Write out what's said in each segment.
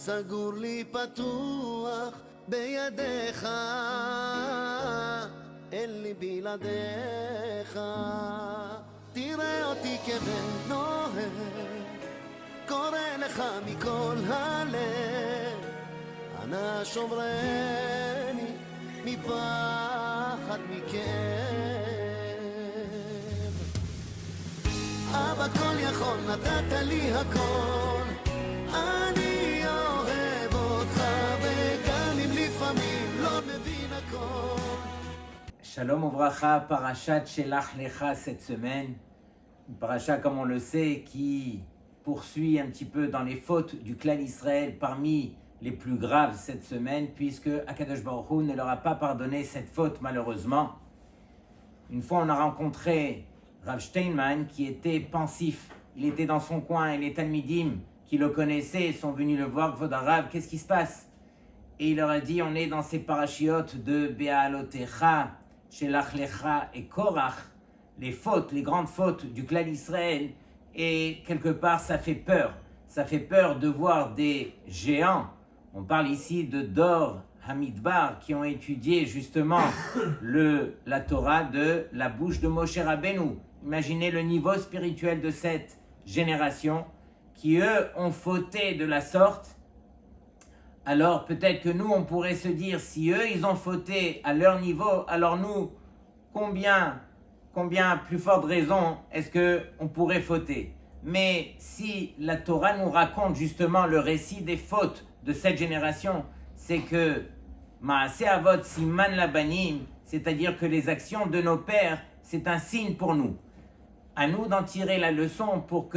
סגור לי פתוח בידיך, אין לי בלעדיך. תראה אותי כבן אוהב, קורא לך מכל הלב, אנא שומרני מפחד מכאב. אבא כל יכול, נתת לי הכל, אני אוהב אותך וגם אם לפעמים לא מבין הכל. Shalom Ouvracha, parachat Shelach Lecha cette semaine. Une paracha, comme on le sait, qui poursuit un petit peu dans les fautes du clan Israël, parmi les plus graves cette semaine, puisque Akadosh Baruch Hu ne leur a pas pardonné cette faute malheureusement. Une fois, on a rencontré Rav Steinman qui était pensif. Il était dans son coin et les Talmidim qui le connaissaient sont venus le voir. Kvod Harav, qu'est-ce qui se passe? Et il leur a dit, on est dans ces parachiotes de Be'alotecha, Shelach Lecha et Korach, les fautes, les grandes fautes du clan Israël, et quelque part ça fait peur. Ça fait peur de voir des géants. On parle ici de Dor Hamidbar qui ont étudié justement la Torah de la bouche de Moshe Rabbeinu. Imaginez le niveau spirituel de cette génération qui eux ont fauté de la sorte. Alors peut-être que nous on pourrait se dire, si eux ils ont fauté à leur niveau, alors nous, combien plus forte raison est-ce qu'on pourrait fauter? Mais si la Torah nous raconte justement le récit des fautes de cette génération, c'est que Maaseh Avot Siman Labanim, c'est-à-dire que les actions de nos pères, c'est un signe pour nous. À nous d'en tirer la leçon pour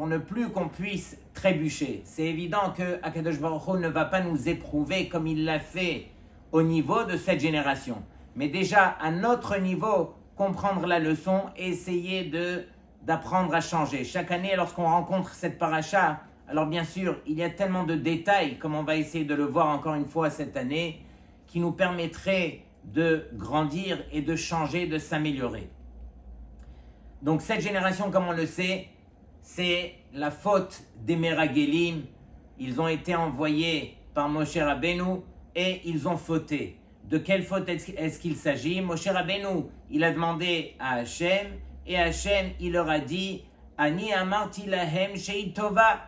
ne plus qu'on puisse trébucher. C'est évident que Akadosh Baruch Hu ne va pas nous éprouver comme il l'a fait au niveau de cette génération. Mais déjà, à notre niveau, comprendre la leçon et essayer d'apprendre à changer. Chaque année, lorsqu'on rencontre cette paracha, alors bien sûr, il y a tellement de détails, comme on va essayer de le voir encore une fois cette année, qui nous permettraient de grandir et de changer, de s'améliorer. Donc cette génération, comme on le sait, c'est la faute des Meragelim. Ils ont été envoyés par Moshe Rabbeinu et ils ont fauté. De quelle faute est-ce qu'il s'agit? Moshe Rabbeinu, il a demandé à Hachem et Hachem, il leur a dit « Ani amarti lahem shei tova »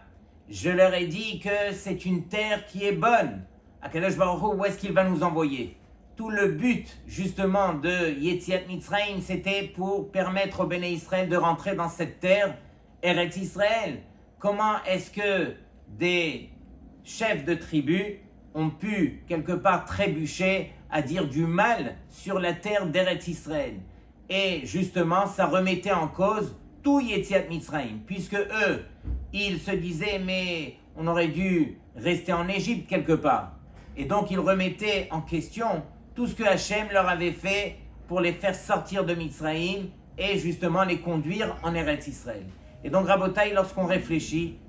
Je leur ai dit que c'est une terre qui est bonne. Akadosh Baruch Hu, où est-ce qu'il va nous envoyer? Tout le but justement de Yetziat Mitzrayim, c'était pour permettre au Béné Israël de rentrer dans cette terre, Eretz Israël. Comment est-ce que des chefs de tribus ont pu quelque part trébucher à dire du mal sur la terre d'Eretz Israël? Et justement, ça remettait en cause tout Yetziat Mitzrayim, puisque eux, ils se disaient, mais on aurait dû rester en Égypte quelque part. Et donc, ils remettaient en question tout ce que Hachem leur avait fait pour les faire sortir de Mitzrayim et justement les conduire en Eretz Israël. Et donc, Rabotai, lorsqu'on réfléchit,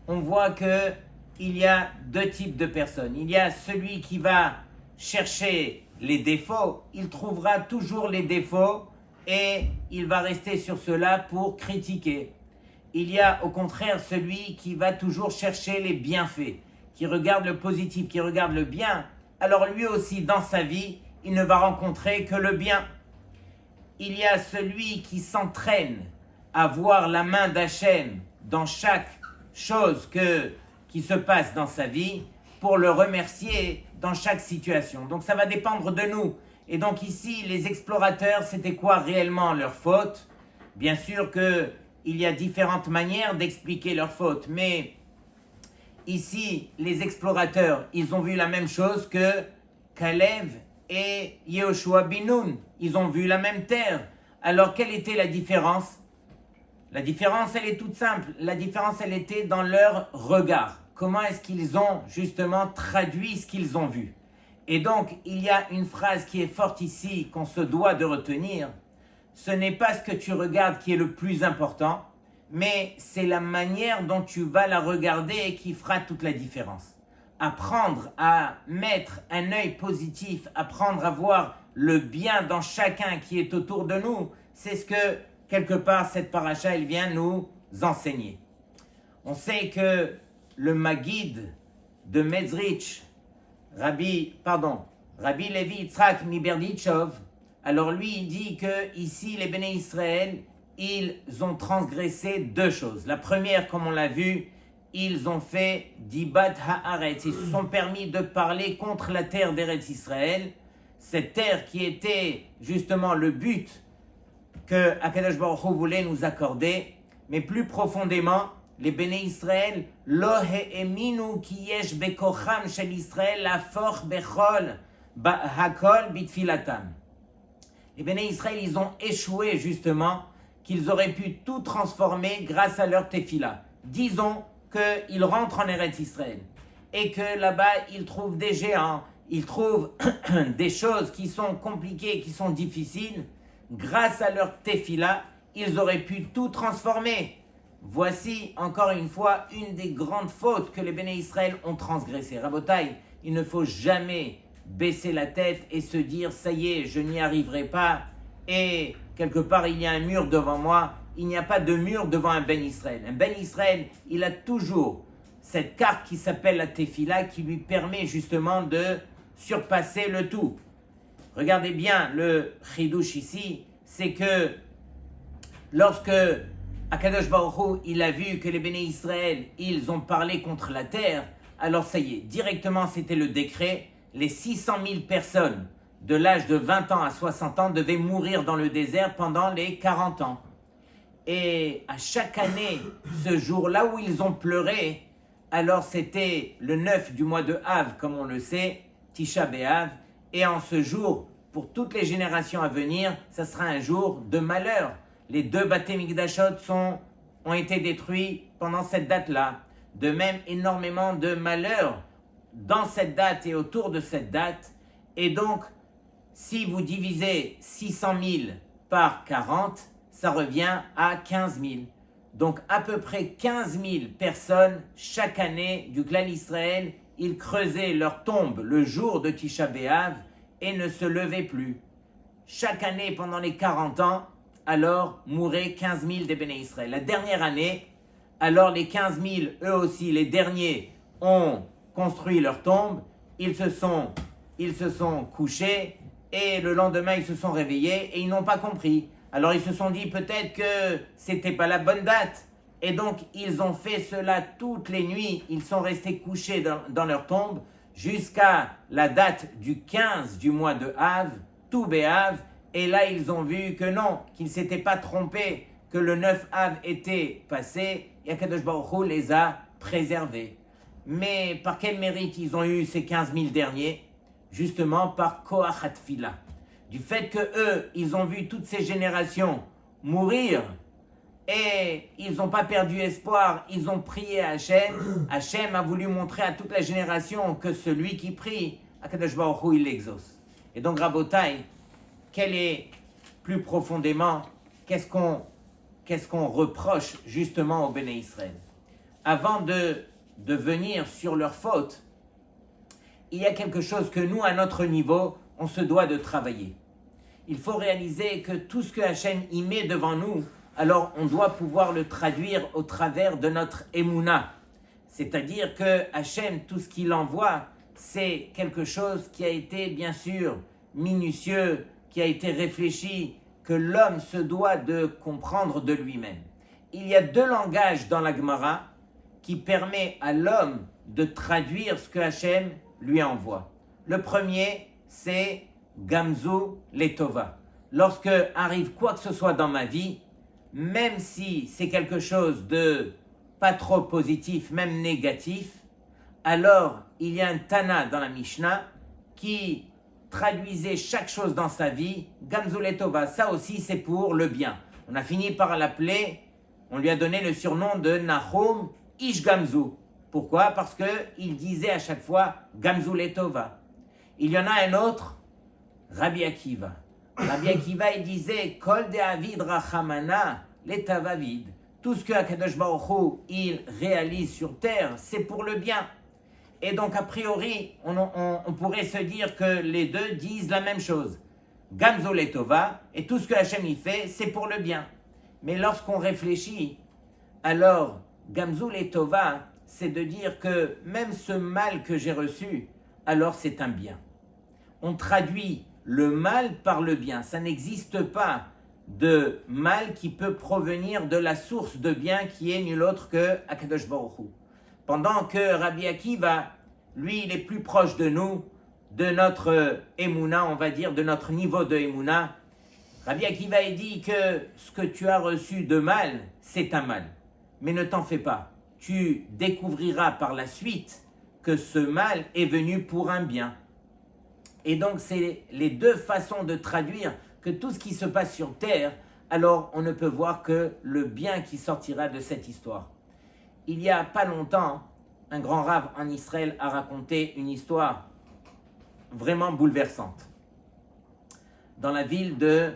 on voit qu'il y a deux types de personnes. Il y a celui qui va chercher les défauts, il trouvera toujours les défauts et il va rester sur cela pour critiquer. Il y a au contraire celui qui va toujours chercher les bienfaits, qui regarde le positif, qui regarde le bien. Alors lui aussi, dans sa vie, il ne va rencontrer que le bien. Il y a celui qui s'entraîne à voir la main d'Hachem dans chaque chose qui se passe dans sa vie pour le remercier dans chaque situation. Donc ça va dépendre de nous. Et donc ici, les explorateurs, c'était quoi réellement leur faute? Bien sûr qu'il y a différentes manières d'expliquer leur faute, mais ici, les explorateurs, ils ont vu la même chose que Kalev et Yehoshua bin Nun. Ils ont vu la même terre. Alors, quelle était la différence? La différence, elle est toute simple. La différence, elle était dans leur regard. Comment est-ce qu'ils ont justement traduit ce qu'ils ont vu? Et donc, il y a une phrase qui est forte ici, qu'on se doit de retenir. Ce n'est pas ce que tu regardes qui est le plus important, mais c'est la manière dont tu vas la regarder qui fera toute la différence. Apprendre à mettre un œil positif, apprendre à voir le bien dans chacun qui est autour de nous, c'est ce que, quelque part, cette paracha, elle vient nous enseigner. On sait que le Maguid de Mezrich, Rabbi Levi Yitzhak Miberdichov, alors lui il dit que ici les Béné Israël, ils ont transgressé deux choses. La première, comme on l'a vu, ils ont fait Dibat Haaretz, ils se sont permis de parler contre la terre d'Eretz Israël, cette terre qui était justement le but que Akadosh Baruch Hu voulait nous accorder, mais plus profondément, les Béné Israël, Lo he'eminu ki yesh bekocham shel Israël lafoch bechol hakol bitfilatam. Les Béné Israël, ils ont échoué justement qu'ils auraient pu tout transformer grâce à leur tefila. Disons qu'ils rentrent en Eretz Israël et que là-bas, ils trouvent des géants, ils trouvent des choses qui sont compliquées, qui sont difficiles. Grâce à leur tefila, ils auraient pu tout transformer. Voici encore une fois une des grandes fautes que les Béné Israël ont transgressées. Rabotai, il ne faut jamais baisser la tête et se dire « ça y est, je n'y arriverai pas » et quelque part il y a un mur devant moi. Il n'y a pas de mur devant un Ben Israël. Un Ben Israël, il a toujours cette carte qui s'appelle la tefila qui lui permet justement de surpasser le tout. Regardez bien le chidouche ici, c'est que lorsque Akadosh Baruch Hu, il a vu que les Béné Israël, ils ont parlé contre la terre, alors ça y est, directement c'était le décret, les 600 000 personnes de l'âge de 20 ans à 60 ans devaient mourir dans le désert pendant les 40 ans. Et à chaque année, ce jour-là où ils ont pleuré, alors c'était le 9 du mois de Av, comme on le sait, Tisha B'Av, et en ce jour, pour toutes les générations à venir, ça sera un jour de malheur. Les deux Baté Mikdashot ont été détruits pendant cette date-là. De même, énormément de malheurs dans cette date et autour de cette date. Et donc, si vous divisez 600 000 par 40, ça revient à 15 000. Donc, à peu près 15 000 personnes, chaque année, du clan Israël, ils creusaient leur tombe le jour de Tisha B'Av et ne se levaient plus. Chaque année, pendant les 40 ans, alors mouraient 15 000 des Béné Israël. La dernière année, alors les 15 000, eux aussi, les derniers, ont construit leur tombe, ils se sont couchés et le lendemain, ils se sont réveillés et ils n'ont pas compris. Alors ils se sont dit peut-être que c'était pas la bonne date. Et donc ils ont fait cela toutes les nuits. Ils sont restés couchés dans leur tombe jusqu'à la date du 15 du mois de Av, Tou B'Av. Et là ils ont vu que non, qu'ils ne s'étaient pas trompés, que le 9 Av était passé et Akadosh Baruch Hu les a préservés. Mais par quel mérite ils ont eu ces 15 000 derniers? Justement par Koach HaTfila. Du fait que eux, ils ont vu toutes ces générations mourir et ils n'ont pas perdu espoir, ils ont prié à Hachem. Hachem a voulu montrer à toute la génération que celui qui prie, Akadosh Baruch Hu, il l'exauce. Et donc, Rabotai, quel est plus profondément, qu'est-ce qu'on reproche justement aux Béné Israël? Avant de venir sur leurs fautes, il y a quelque chose que nous, à notre niveau, on se doit de travailler. Il faut réaliser que tout ce que Hachem y met devant nous, alors on doit pouvoir le traduire au travers de notre Emouna. C'est-à-dire que Hachem, tout ce qu'il envoie, c'est quelque chose qui a été bien sûr minutieux, qui a été réfléchi, que l'homme se doit de comprendre de lui-même. Il y a deux langages dans la Gemara qui permettent à l'homme de traduire ce que Hachem lui envoie. Le premier, c'est Gamzu Letova. Lorsque arrive quoi que ce soit dans ma vie, même si c'est quelque chose de pas trop positif, même négatif, alors il y a un Tana dans la Mishnah qui traduisait chaque chose dans sa vie, Gamzu Letova. Ça aussi c'est pour le bien. On a fini par l'appeler, on lui a donné le surnom de Nahum Ish Gamzu. Pourquoi? Parce qu'il disait à chaque fois Gamzu Letova. Il y en a un autre, Rabbi Akiva. Rabbi Akiva, il disait Kol de'avid rachamana letavavid. Tout ce que Akadosh Baruch Hu, il réalise sur terre, c'est pour le bien. Et donc, a priori, on pourrait se dire que les deux disent la même chose. Gamzu letova, et tout ce que Hachem y fait, c'est pour le bien. Mais lorsqu'on réfléchit, alors, Gamzu letova, c'est de dire que même ce mal que j'ai reçu, alors c'est un bien. On traduit le mal par le bien. Ça n'existe pas de mal qui peut provenir de la source de bien qui est nul autre que Akadosh Baruch Hu. Pendant que Rabbi Akiva, lui, il est plus proche de nous, de notre Emouna, on va dire, de notre niveau de Emouna. Rabbi Akiva, il dit que ce que tu as reçu de mal, c'est un mal. Mais ne t'en fais pas. Tu découvriras par la suite que ce mal est venu pour un bien. Et donc, c'est les deux façons de traduire que tout ce qui se passe sur terre, alors on ne peut voir que le bien qui sortira de cette histoire. Il y a pas longtemps, un grand rave en Israël a raconté une histoire vraiment bouleversante. Dans la ville de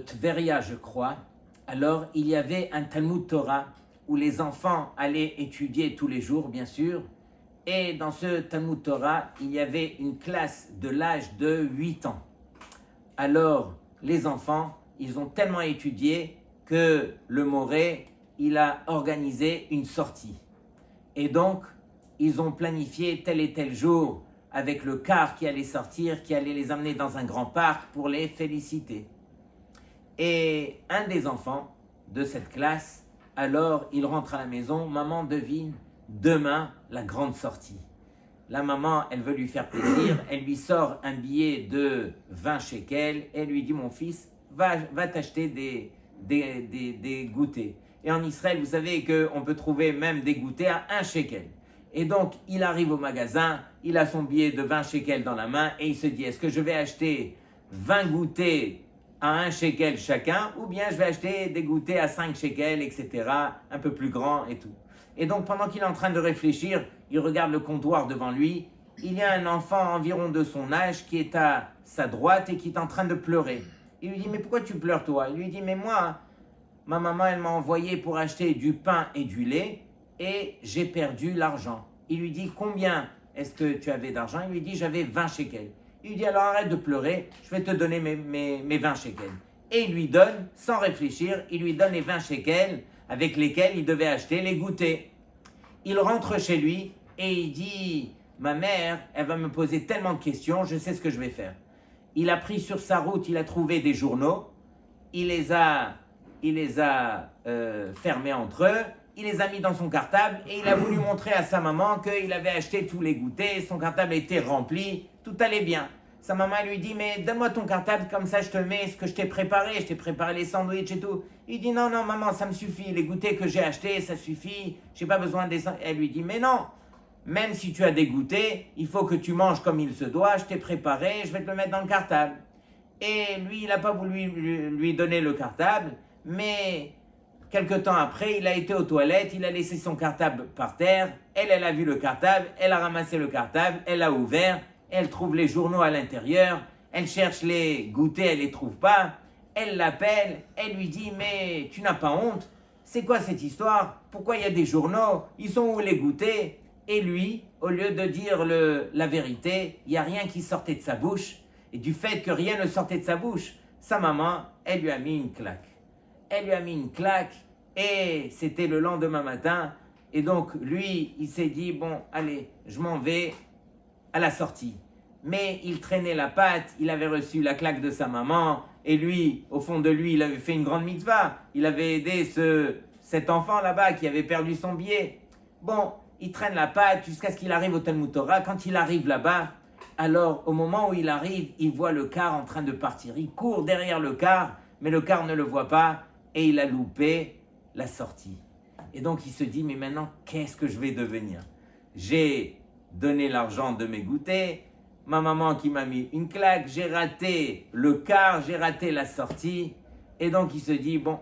Tveria, je crois, alors il y avait un Talmud Torah où les enfants allaient étudier tous les jours, bien sûr. Et dans ce Talmud Torah, il y avait une classe de l'âge de 8 ans. Alors, les enfants, ils ont tellement étudié que le Moré, il a organisé une sortie. Et donc, ils ont planifié tel et tel jour avec le car qui allait sortir, qui allait les amener dans un grand parc pour les féliciter. Et un des enfants de cette classe, alors il rentre à la maison, maman devine, demain, la grande sortie. La maman, elle veut lui faire plaisir, elle lui sort un billet de 20 shekels, et elle lui dit, mon fils, va t'acheter des goûters. Et en Israël, vous savez qu'on peut trouver même des goûters à 1 shekel. Et donc, il arrive au magasin, il a son billet de 20 shekels dans la main, et il se dit, est-ce que je vais acheter 20 goûters à 1 shekel chacun, ou bien je vais acheter des goûters à 5 shekels, etc., un peu plus grands et tout. Et donc, pendant qu'il est en train de réfléchir, il regarde le comptoir devant lui. Il y a un enfant environ de son âge qui est à sa droite et qui est en train de pleurer. Il lui dit, mais pourquoi tu pleures toi? Il lui dit, mais moi, ma maman, elle m'a envoyé pour acheter du pain et du lait et j'ai perdu l'argent. Il lui dit, combien est-ce que tu avais d'argent? Il lui dit, j'avais 20 shekels. Il lui dit, alors arrête de pleurer, je vais te donner mes 20 shekels. Et il lui donne, sans réfléchir, il lui donne les 20 shekels avec lesquels il devait acheter les goûters. Il rentre chez lui et il dit, ma mère, elle va me poser tellement de questions, je sais ce que je vais faire. Il a pris sur sa route, il a trouvé des journaux, il les a fermés entre eux, il les a mis dans son cartable et il a voulu montrer à sa maman qu'il avait acheté tous les goûters, son cartable était rempli, tout allait bien. Sa maman lui dit, mais donne-moi ton cartable, comme ça je te mets ce que je t'ai préparé les sandwichs et tout. Il dit, non maman, ça me suffit, les goûters que j'ai achetés, ça suffit, j'ai pas besoin des... Elle lui dit, mais non, même si tu as des goûters, il faut que tu manges comme il se doit, je t'ai préparé, je vais te le mettre dans le cartable. Et lui, il n'a pas voulu lui donner le cartable, mais quelque temps après, il a été aux toilettes, il a laissé son cartable par terre, elle a vu le cartable, elle a ramassé le cartable, elle l'a ouvert, elle trouve les journaux à l'intérieur, elle cherche les goûters, elle ne les trouve pas, elle l'appelle, elle lui dit, mais tu n'as pas honte? C'est quoi cette histoire? Pourquoi il y a des journaux? Ils sont où les goûters? Et lui, au lieu de dire la vérité, il n'y a rien qui sortait de sa bouche. Et du fait que rien ne sortait de sa bouche, sa maman, elle lui a mis une claque. Elle lui a mis une claque et c'était le lendemain matin. Et donc, lui, il s'est dit, bon, allez, je m'en vais à la sortie. Mais il traînait la patte, il avait reçu la claque de sa maman. Et lui, au fond de lui, il avait fait une grande mitzvah. Il avait aidé cet enfant là-bas qui avait perdu son billet. Bon, il traîne la patte jusqu'à ce qu'il arrive au Talmud Torah. Quand il arrive là-bas, alors au moment où il arrive, il voit le car en train de partir. Il court derrière le car, mais le car ne le voit pas et il a loupé la sortie. Et donc il se dit, mais maintenant, qu'est-ce que je vais devenir? J'ai donné l'argent de mes goûters, ma maman qui m'a mis une claque, j'ai raté le car, j'ai raté la sortie. Et donc il se dit, bon,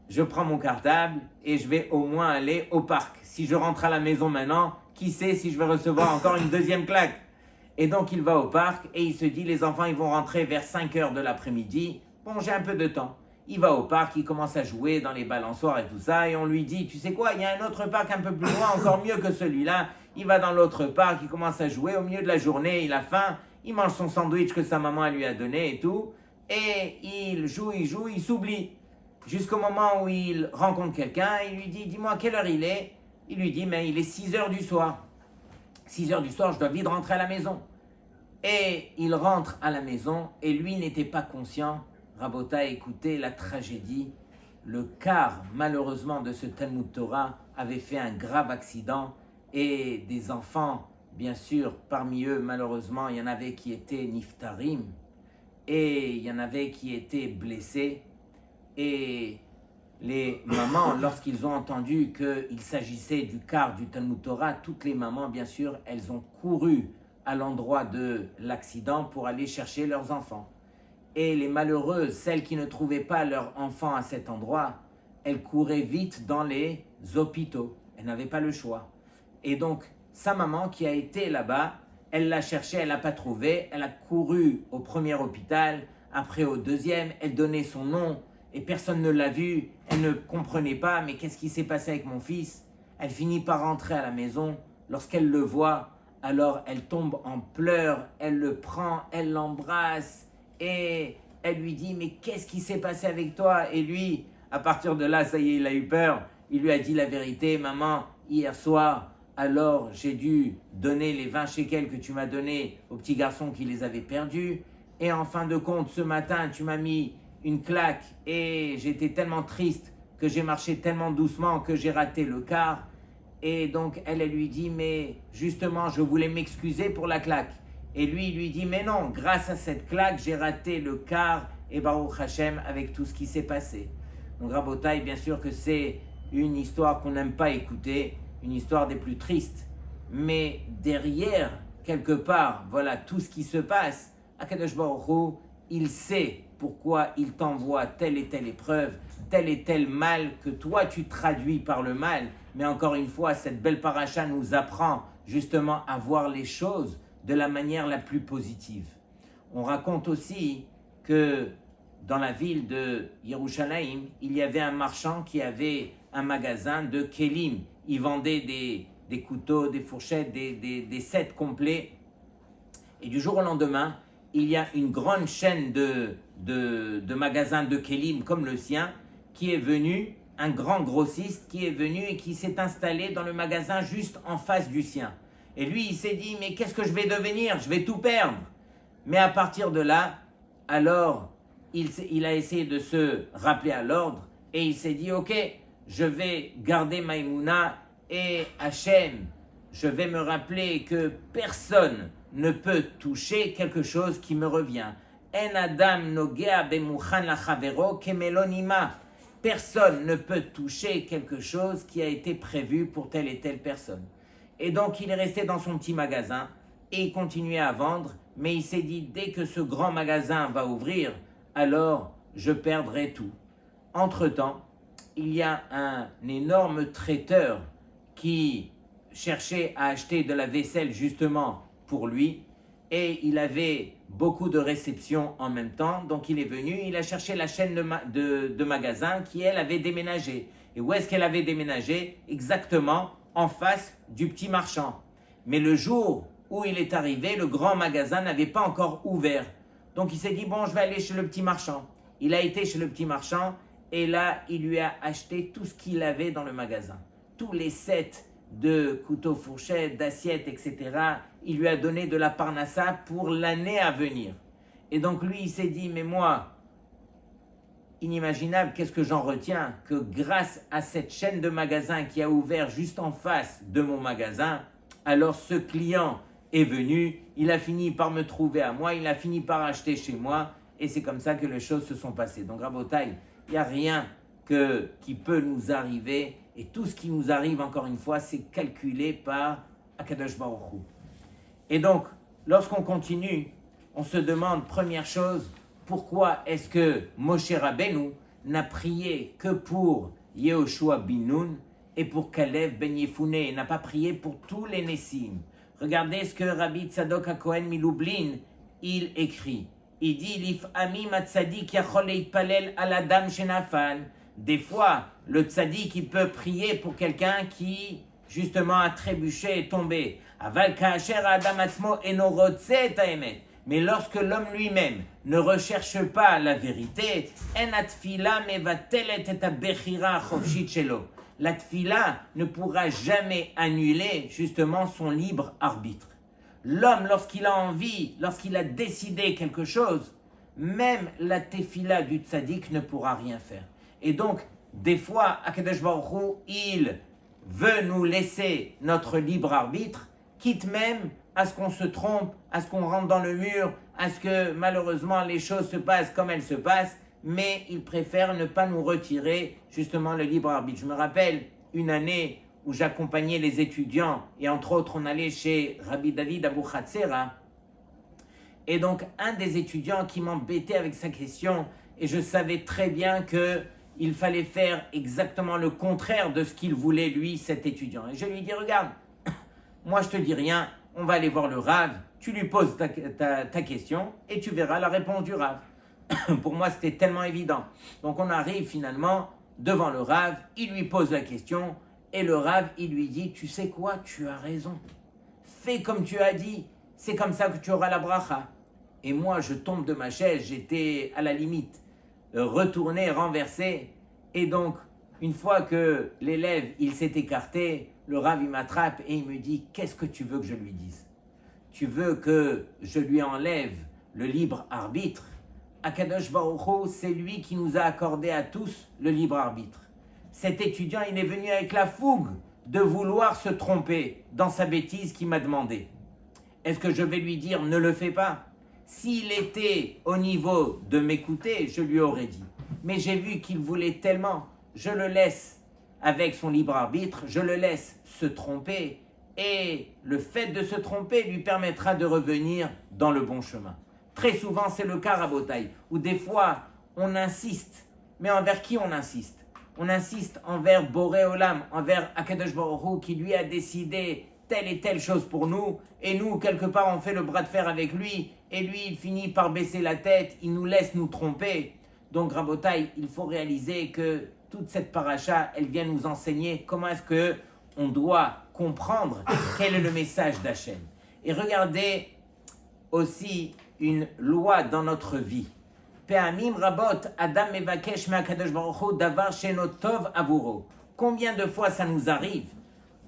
je prends mon cartable et je vais au moins aller au parc. Si je rentre à la maison maintenant, qui sait si je vais recevoir encore une deuxième claque? Et donc il va au parc et il se dit, les enfants ils vont rentrer vers 5 heures de l'après-midi. Bon, j'ai un peu de temps. Il va au parc, il commence à jouer dans les balançoires et tout ça. Et on lui dit, tu sais quoi, il y a un autre parc un peu plus loin, encore mieux que celui-là. Il va dans l'autre parc, il commence à jouer. Au milieu de la journée, il a faim. Il mange son sandwich que sa maman lui a donné et tout. Et il joue, il s'oublie. jusqu'au moment où il rencontre quelqu'un, il lui dit, dis-moi quelle heure il est. Il lui dit, mais il est 6 heures du soir. 6 heures du soir, je dois vite rentrer à la maison. Et il rentre à la maison et lui n'était pas conscient. Rabota, écoutez la tragédie. Le quart, malheureusement, de ce Talmud Torah avait fait un grave accident et des enfants, bien sûr, parmi eux, malheureusement, il y en avait qui étaient niftarim et il y en avait qui étaient blessés. Et les mamans, lorsqu'ils ont entendu qu'il s'agissait du quart du Talmud Torah, toutes les mamans, bien sûr, elles ont couru à l'endroit de l'accident pour aller chercher leurs enfants. Et les malheureuses, celles qui ne trouvaient pas leurs enfants à cet endroit, elles couraient vite dans les hôpitaux. Elles n'avaient pas le choix. Et donc, sa maman qui a été là-bas, elle l'a cherché, elle l'a pas trouvé. Elle a couru au premier hôpital, après au deuxième. Elle donnait son nom et personne ne l'a vu. Elle ne comprenait pas, mais qu'est-ce qui s'est passé avec mon fils? Elle finit par rentrer à la maison. Lorsqu'elle le voit, alors elle tombe en pleurs. Elle le prend, elle l'embrasse. Et elle lui dit, mais qu'est-ce qui s'est passé avec toi? Et lui, à partir de là, ça y est, il a eu peur. Il lui a dit la vérité, maman, hier soir, alors j'ai dû donner les 20 shekels que tu m'as donnés au petit garçon qui les avait perdus. Et en fin de compte, ce matin, tu m'as mis une claque et j'étais tellement triste que j'ai marché tellement doucement que j'ai raté le quart. Et donc, elle lui dit, mais justement, je voulais m'excuser pour la claque. Et lui, il lui dit, mais non, grâce à cette claque, j'ai raté le quart et Baruch Hashem avec tout ce qui s'est passé. Donc Rabotai, bien sûr que c'est une histoire qu'on n'aime pas écouter, une histoire des plus tristes. Mais derrière, quelque part, voilà tout ce qui se passe, Akadosh Baruch Hu, il sait pourquoi il t'envoie telle et telle épreuve, tel et tel mal que toi tu traduis par le mal. Mais encore une fois, cette belle paracha nous apprend justement à voir les choses de la manière la plus positive. On raconte aussi que dans la ville de Yerushalayim, il y avait un marchand qui avait un magasin de kelim. Il vendait des couteaux, des fourchettes, des sets complets. Et du jour au lendemain, il y a une grande chaîne de magasins de kelim comme le sien qui est venu, un grand grossiste qui est venu et qui s'est installé dans le magasin juste en face du sien. Et lui, il s'est dit, mais qu'est-ce que je vais devenir? Je vais tout perdre. Mais à partir de là, alors, il a essayé de se rappeler à l'ordre et il s'est dit, ok, je vais garder Maïmouna et Hachem. Je vais me rappeler que personne ne peut toucher quelque chose qui me revient. En adam nogea bemuchan lachavero kemelonima. Personne ne peut toucher quelque chose qui a été prévu pour telle et telle personne. Et donc, il est resté dans son petit magasin et il continuait à vendre, mais il s'est dit, dès que ce grand magasin va ouvrir, alors je perdrai tout. Entre-temps, il y a un énorme traiteur qui cherchait à acheter de la vaisselle justement pour lui et il avait beaucoup de réceptions en même temps, donc il est venu, il a cherché la chaîne de magasins qui, elle, avait déménagé. Et où est-ce qu'elle avait déménagé? Exactement en face du petit marchand. Mais le jour où il est arrivé, le grand magasin n'avait pas encore ouvert. Donc il s'est dit, bon, je vais aller chez le petit marchand. Il a été chez le petit marchand et là, il lui a acheté tout ce qu'il avait dans le magasin. Tous les sets de couteaux, fourchettes, d'assiettes, etc. Il lui a donné de la parnassa pour l'année à venir. Et donc lui, il s'est dit, mais moi, inimaginable, qu'est-ce que j'en retiens? Que grâce à cette chaîne de magasins qui a ouvert juste en face de mon magasin, alors ce client est venu, il a fini par me trouver à moi, il a fini par acheter chez moi, et c'est comme ça que les choses se sont passées. Donc Rabotai, il n'y a rien qui peut nous arriver, et tout ce qui nous arrive, encore une fois, c'est calculé par Akadosh Baruch Hu. Et donc, lorsqu'on continue, on se demande, première chose, pourquoi est-ce que Moshe Rabbeinu n'a prié que pour Yehoshua bin Nun et pour Kalev ben Yefouné, n'a pas prié pour tous les Nessim? Regardez ce que Rabbi Tzadok HaKohen Milublin, il écrit. Il dit, Lif'amim ha-tzadik yachol leitpalel al adam shenafal. Des fois, le tzadik, il peut prier pour quelqu'un qui, justement, a trébuché et tombé. Aval ka'asher ha'adam atzmo eno rotze et ha'emet. Mais lorsque l'homme lui-même ne recherche pas la vérité, la tfila ne pourra jamais annuler justement son libre arbitre. L'homme, lorsqu'il a envie, lorsqu'il a décidé quelque chose, même la tefila du tzaddik ne pourra rien faire. Et donc, des fois, Akadosh Baruch Hu, il veut nous laisser notre libre arbitre, quitte même à ce qu'on se trompe, à ce qu'on rentre dans le mur, à ce que malheureusement les choses se passent comme elles se passent, mais il préfère ne pas nous retirer justement le libre arbitre. Je me rappelle une année où j'accompagnais les étudiants, et entre autres on allait chez Rabbi David Abou Khatsera, et donc un des étudiants qui m'embêtait avec sa question, et je savais très bien qu'il fallait faire exactement le contraire de ce qu'il voulait lui, cet étudiant. Et je lui dis, regarde, moi je te dis rien, on va aller voir le Rav, tu lui poses ta question et tu verras la réponse du Rav. Pour moi, c'était tellement évident. Donc on arrive finalement devant le Rav, il lui pose la question et le Rav, il lui dit, tu sais quoi, tu as raison. Fais comme tu as dit, c'est comme ça que tu auras la bracha. Et moi, je tombe de ma chaise, j'étais à la limite, retourné, renversé. Et donc, une fois que l'élève, il s'est écarté, le Rav, il m'attrape et il me dit, qu'est-ce que tu veux que je lui dise? Tu veux que je lui enlève le libre arbitre? Akadosh Baruch Hu, c'est lui qui nous a accordé à tous le libre arbitre. Cet étudiant, il est venu avec la fougue de vouloir se tromper dans sa bêtise qu'il m'a demandé. Est-ce que je vais lui dire, ne le fais pas? S'il était au niveau de m'écouter, je lui aurais dit. Mais j'ai vu qu'il voulait tellement, je le laisse avec son libre arbitre, je le laisse se tromper et le fait de se tromper lui permettra de revenir dans le bon chemin. Très souvent, c'est le cas, Rabotai, où des fois, on insiste. Mais envers qui on insiste? On insiste envers Boré Olam, envers Akadosh Baruch Hu, qui lui a décidé telle et telle chose pour nous, et nous, quelque part, on fait le bras de fer avec lui, et lui, il finit par baisser la tête, il nous laisse nous tromper. Donc, Rabotai, il faut réaliser que toute cette paracha, elle vient nous enseigner comment est-ce que on doit comprendre quel est le message d'Hachem. Et regardez aussi une loi dans notre vie. Pe'amim rabot adam mevakesh me'akadosh baruch hu davar sheno tov avuro. Combien de fois ça nous arrive?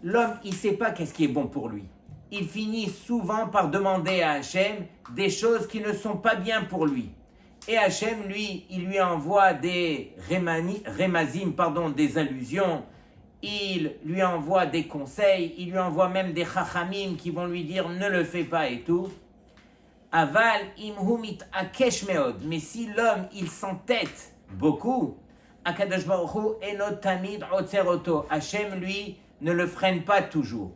L'homme, il ne sait pas qu'est-ce qui est bon pour lui. Il finit souvent par demander à Hachem des choses qui ne sont pas bien pour lui. Et Hachem, lui, il lui envoie des rémazim, des allusions. Il lui envoie des conseils. Il lui envoie même des chachamim qui vont lui dire ne le fais pas et tout. Aval imhumit akesh meod. Mais si l'homme, il s'entête beaucoup, Akadosh Baruch Hu enot tamid otzer oto. Hachem, lui, ne le freine pas toujours.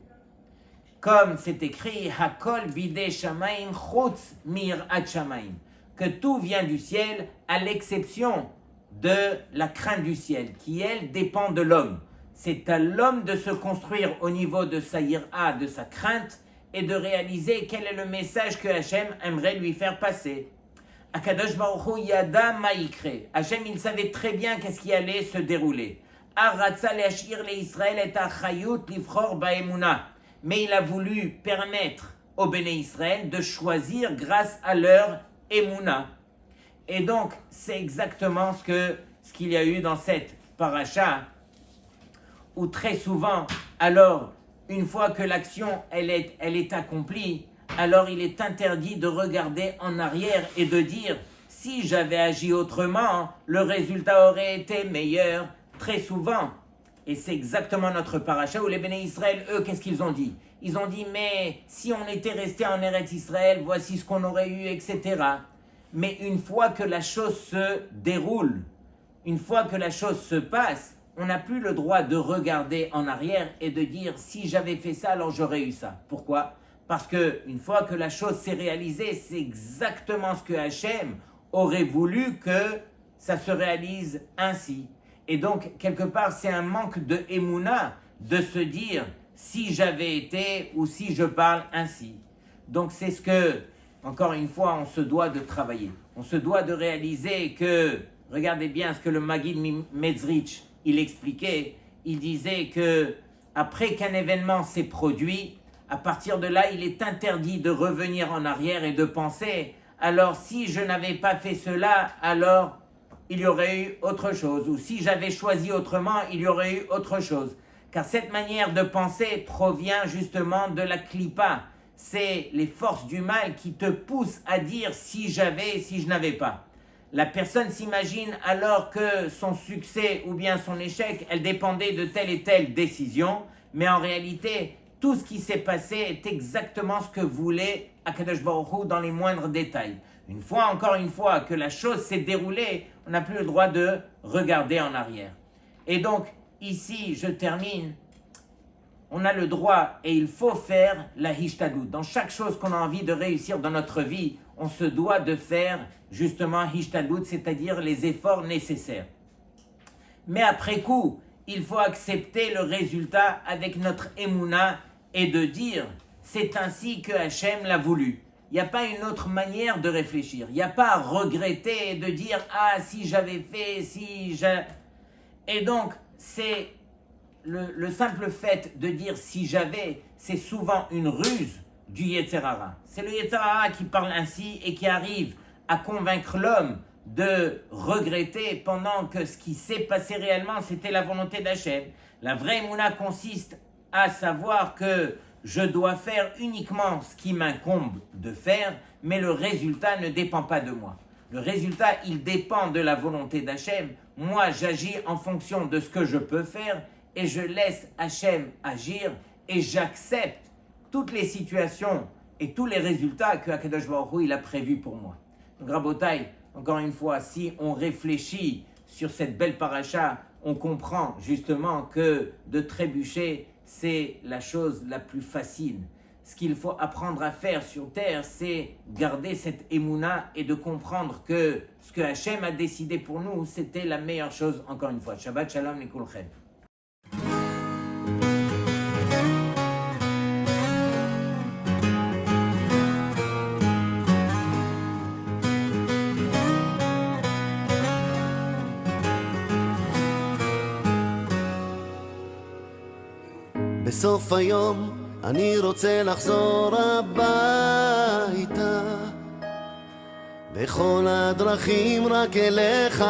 Comme c'est écrit, Hakol bidei shamaim chutz mirat shamaim, que tout vient du ciel à l'exception de la crainte du ciel, qui elle dépend de l'homme. C'est à l'homme de se construire au niveau de sa yira, de sa crainte, et de réaliser quel est le message que Hachem aimerait lui faire passer. Akadosh Baruch Hu yada ma'ikre. Hachem, il savait très bien qu'est-ce qui allait se dérouler. Aratza le'ashir le'Israël et achayut livchor ba'emuna. Mais il a voulu permettre aux Béné Israël de choisir grâce à leur Emouna. Et donc, c'est exactement ce qu'il y a eu dans cette paracha, où très souvent, alors, une fois que l'action elle est accomplie, alors il est interdit de regarder en arrière et de dire « si j'avais agi autrement, le résultat aurait été meilleur ». Très souvent, et c'est exactement notre paracha où les Béné Israël, eux, qu'est-ce qu'ils ont dit? Ils ont dit, mais si on était resté en Eretz Israël, voici ce qu'on aurait eu, etc. Mais une fois que la chose se déroule, une fois que la chose se passe, on n'a plus le droit de regarder en arrière et de dire, si j'avais fait ça, alors j'aurais eu ça. Pourquoi? Parce qu'une fois que la chose s'est réalisée, c'est exactement ce que Hachem aurait voulu que ça se réalise ainsi. Et donc, quelque part, c'est un manque de émouna de se dire si j'avais été ou si je parle ainsi. Donc, c'est ce que, encore une fois, on se doit de travailler. On se doit de réaliser que, regardez bien ce que le Maggid Mezritch, il expliquait. Il disait que après qu'un événement s'est produit, À partir de là, il est interdit de revenir en arrière et de penser, alors si je n'avais pas fait cela, alors il y aurait eu autre chose. Ou si j'avais choisi autrement, il y aurait eu autre chose. Car cette manière de penser provient justement de la klipa. C'est les forces du mal qui te poussent à dire si j'avais, si je n'avais pas. La personne s'imagine alors que son succès ou bien son échec, elle dépendait de telle et telle décision, mais en réalité, tout ce qui s'est passé est exactement ce que voulait Akadosh Baruch Hu dans les moindres détails. Encore une fois, que la chose s'est déroulée, on n'a plus le droit de regarder en arrière. Et donc, ici, je termine, on a le droit et il faut faire la hishtadlut. Dans chaque chose qu'on a envie de réussir dans notre vie, on se doit de faire justement hishtadlut, c'est-à-dire les efforts nécessaires. Mais après coup, il faut accepter le résultat avec notre émouna et de dire, c'est ainsi que Hachem l'a voulu. Il n'y a pas une autre manière de réfléchir. Il n'y a pas à regretter et de dire, ah, si j'avais fait, si j'ai... Et donc, c'est le simple fait de dire si j'avais, c'est souvent une ruse du Yetzer Hara. C'est le Yetzer Hara qui parle ainsi et qui arrive à convaincre l'homme de regretter pendant que ce qui s'est passé réellement, c'était la volonté d'Hachem. La vraie émouna consiste à savoir que je dois faire uniquement ce qui m'incombe de faire, mais le résultat ne dépend pas de moi. Le résultat, il dépend de la volonté d'Hachem. Moi, j'agis en fonction de ce que je peux faire et je laisse Hachem agir et j'accepte toutes les situations et tous les résultats que Akadosh Baruch Hu, il a prévus pour moi. Donc, Rabotai, encore une fois, si on réfléchit sur cette belle paracha, on comprend justement que de trébucher, c'est la chose la plus facile. Ce qu'il faut apprendre à faire sur terre, c'est garder cette émouna et de comprendre que ce que Hachem a décidé pour nous, c'était la meilleure chose, encore une fois. Shabbat Shalom Likulchem. בסוף היום אני רוצה לחזור הביתה וכל הדרכים רק אליך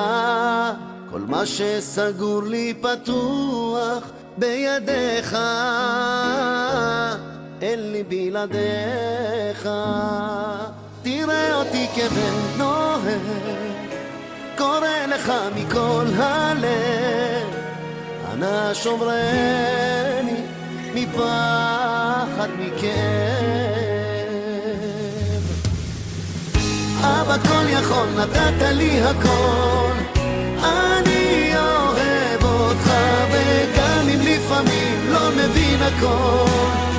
כל מה שסגור לי פתוח בידיך אין לי בלעדיך תראה אותי כבן נוהר קורא לך מכל הלב אנא שומרני מפחד מכאב אבא כל יכול נתת לי הכל אני אוהב אותך וגם אם לפעמים לא מבין הכל